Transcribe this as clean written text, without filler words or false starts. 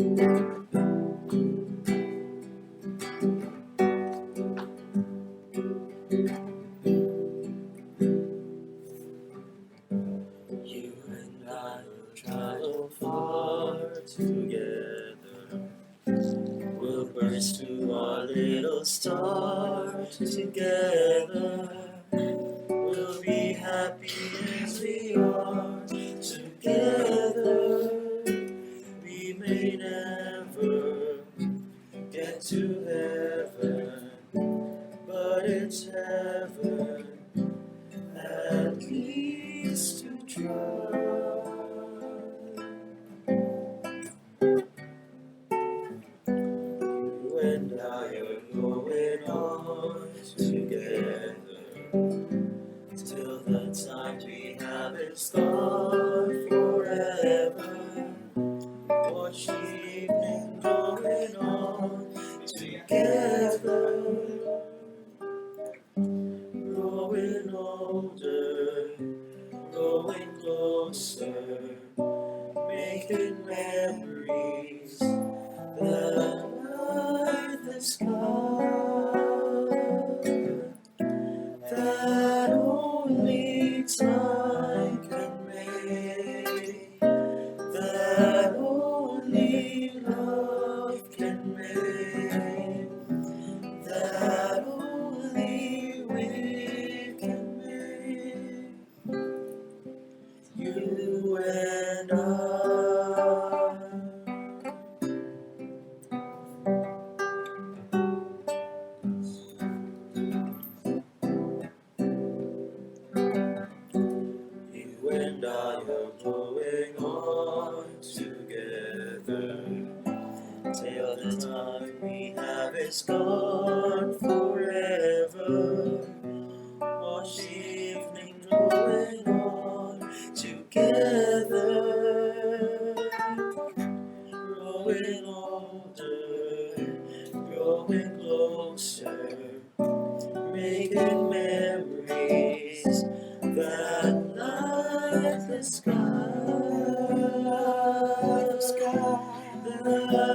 You and I will travel far together. We'll burst through our little star together. We'll be happy as we are together. We may never get to heaven, but it's heaven at least to try. You and I are going on together till the time we have is gone forever. Watch the evening going on together, growing older, growing closer, making memories that light the sky, that only time can make, that only love can make, that only we can make, you and I. You and I are going on together till the time we have is gone forever. Watch the evening going on together, growing older, growing closer, making memories that light the sky, that